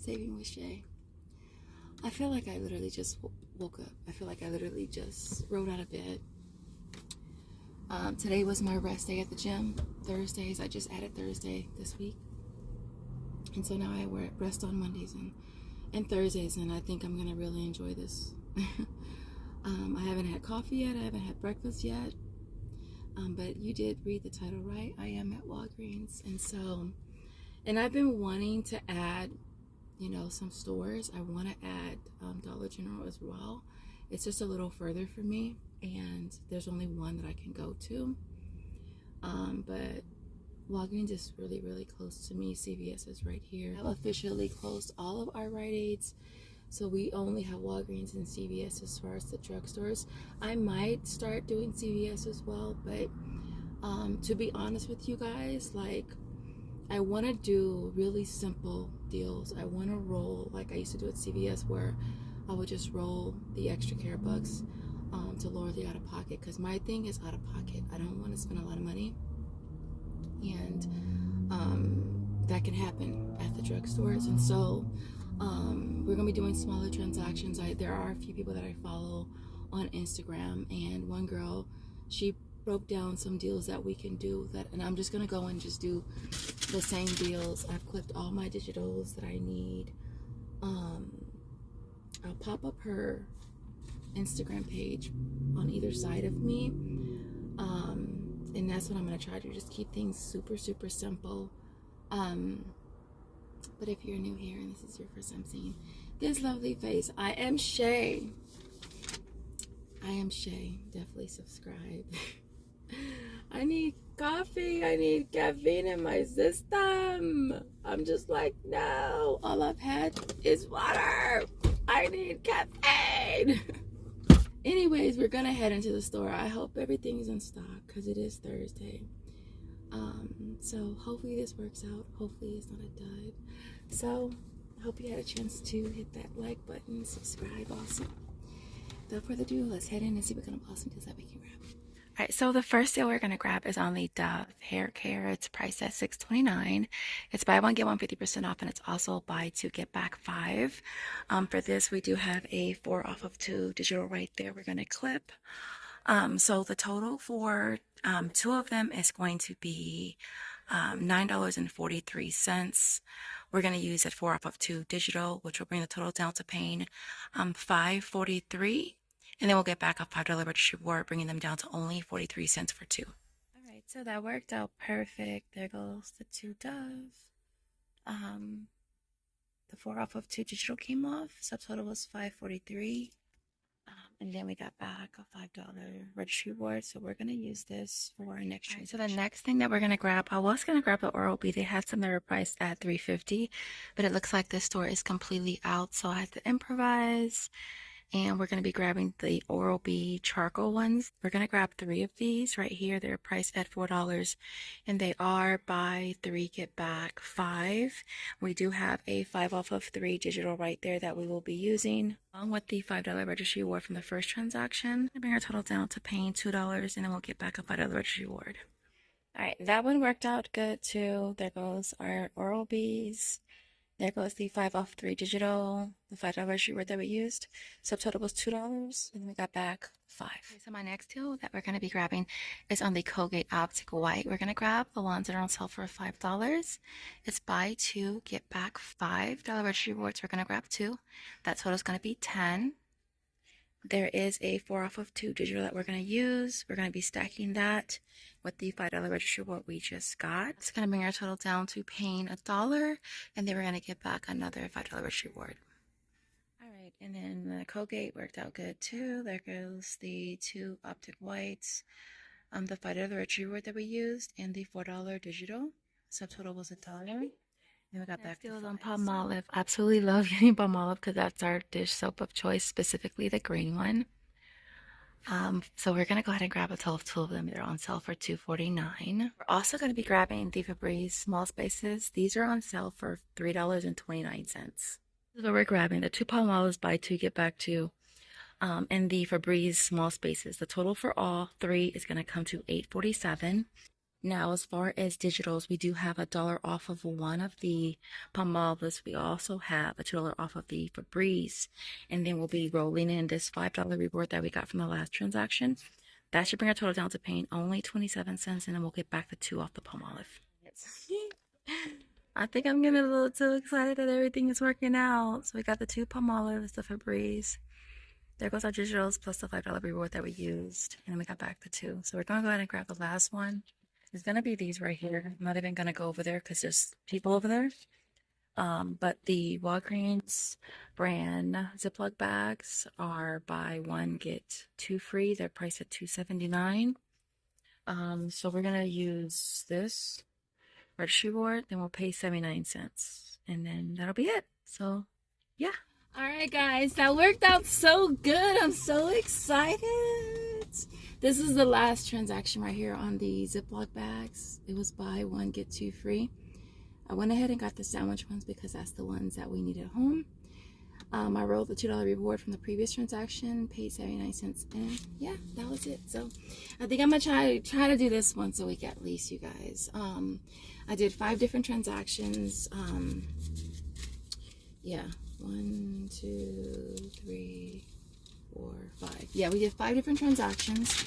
Saving with Shay. I feel like I literally just woke up. I feel like I literally just rolled out of bed. Today was my rest day at the gym. Thursdays, I just added Thursday this week. And so now I rest on Mondays and Thursdays, and I think I'm going to really enjoy this. I haven't had coffee yet. I haven't had breakfast yet. But you did read the title right. I am at Walgreens. And I've been wanting to add, you know, some stores. I want to add Dollar General as well. It's just a little further for me, and there's only one that I can go to. But Walgreens is really, really close to me. CVS is right here. I've officially closed all of our Rite Aids, so we only have Walgreens and CVS as far as the drugstores. I might start doing CVS as well, but to be honest with you guys, like, I want to do really simple deals. I want to roll like I used to do at CVS, where I would just roll the extra care bucks to lower the out-of-pocket, because my thing is out-of-pocket. I don't want to spend a lot of money, and that can happen at the drugstores. And so we're gonna be doing smaller transactions. There are a few people that I follow on Instagram, and one girl, she broke down some deals that we can do, and I'm just gonna go and just do the same deals. I've clipped all my digitals that I need. I'll pop up her Instagram page on either side of me, and that's what I'm gonna try to just keep things super, super simple. But if you're new here and this is your first time seeing this lovely face, I am Shay. Definitely subscribe. I need coffee. I need caffeine in my system. I'm just like, no, all I've had is water. I need caffeine. Anyways, we're gonna head into the store. I hope everything's in stock because it is Thursday. So hopefully this works out. Hopefully it's not a dud. So I hope you had a chance to hit that like button, subscribe also. Without further ado, let's head in and see what kind of awesome deals that we can grab. Alright, so the first deal we're going to grab is on the Dove hair care. It's priced at $6.29. It's buy one get one 50% off, and it's also buy two get back 5. For this, we do have a 4 off of 2 digital right there. We're going to clip. So the total for 2 of them is going to be $9.43. We're going to use it 4 off of 2 digital, which will bring the total down to paying $5.43. And then we'll get back a $5 registry reward, bringing them down to only 43 cents for 2. All right, so that worked out perfect. There goes the 2 Dove. The 4 off of 2 digital came off. Subtotal was $5.43. And then we got back a $5 registry reward. So we're going to use this for our next transaction. So the next thing that we're going to grab, I was going to grab the Oral-B. They had some that were priced at $3.50, but it looks like this store is completely out. So I had to improvise. And we're going to be grabbing the Oral-B charcoal ones. We're going to grab 3 of these right here. They're priced at $4, and they are buy 3 get back 5. We do have a 5 off of 3 digital right there that we will be using, along with the $5 registry reward from the first transaction. Bring our total down to paying $2, and then we'll get back a $5 registry reward. All right, that one worked out good too. There goes our Oral-B's. There goes the 5 off 3 digital, the $5 reward that we used. Subtotal was $2, and then we got back 5. Okay, so my next deal that we're going to be grabbing is on the Colgate Optic White. We're going to grab the ones that are on sale for $5. It's buy 2, get back $5 registry rewards. We're going to grab 2. That total is going to be 10. There is a 4 off of 2 digital that we're going to use. We're going to be stacking that with the $5 registry reward we just got. It's going to bring our total down to paying $1, and then we're going to get back another $5 registry reward. All right, and then the Colgate worked out good too. There goes the 2 Optic Whites, the $5 registry reward that we used, and the $4 digital. Subtotal was $1. And we got back deals on Palmolive. Absolutely love using Palmolive because that's our dish soap of choice, specifically the green one. So we're going to go ahead and grab a total of 2 of them. They're on sale for $2.49. We're also going to be grabbing the Febreze small spaces. These are on sale for $3.29. This is what we're grabbing. The 2 Palmolives buy 2 get back 2. And the Febreze small spaces. The total for all 3 is going to come to $8.47. Now, as far as digitals, we do have $1 off of one of the Palmolives. We also have a $2 off of the Febreze. And then we'll be rolling in this $5 reward that we got from the last transaction. That should bring our total down to paying only 27 cents, and then we'll get back the 2 off the Palmolive. I think I'm getting a little too excited that everything is working out. So we got the 2 Palmolives, the Febreze. There goes our digitals plus the $5 reward that we used. And then we got back the 2. So we're going to go ahead and grab the last one. It's going to be these right here. I'm not even going to go over there because there's people over there. But the Walgreens brand Ziploc bags are buy one, get 2 free. They're priced at $2.79. So we're going to use this registry reward. Then we'll pay 79 cents. And then that'll be it. So, yeah. All right, guys, that worked out so good. I'm so excited. This is the last transaction right here on the Ziploc bags. It was buy one, get 2 free. I went ahead and got the sandwich ones because that's the ones that we need at home. I rolled the $2 reward from the previous transaction, paid 79 cents, and yeah, that was it. So I think I'm gonna try to do this once a week at least, you guys. I did 5 different transactions. Yeah. 1, 2, 3, 4, 5. Yeah, we did 5 different transactions.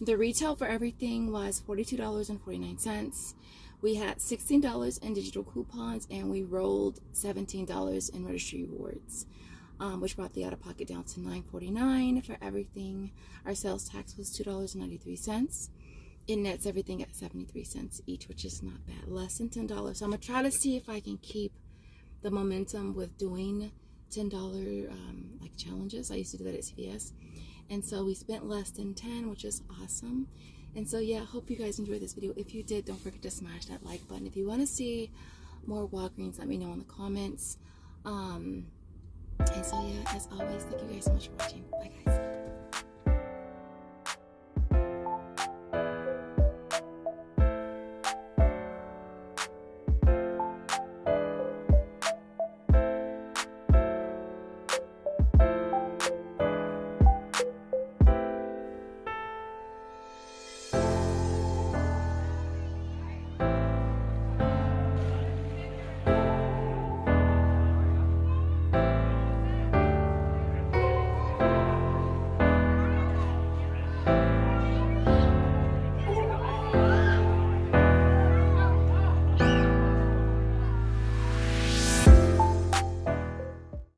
The retail for everything was $42.49. We had $16 in digital coupons, and we rolled $17 in registry rewards, which brought the out-of-pocket down to $9.49 for everything. Our sales tax was $2.93. It nets everything at 73 cents each, which is not bad. Less than $10. So I'm gonna try to see if I can keep the momentum with doing $10 like challenges. I used to do that at CVS, and so we spent less than 10, which is awesome. And so yeah, I hope you guys enjoyed this video. If you did, don't forget to smash that like button. If you want to see more Walgreens, let me know in the comments. And so yeah, as always, thank you guys so much for watching. Bye guys.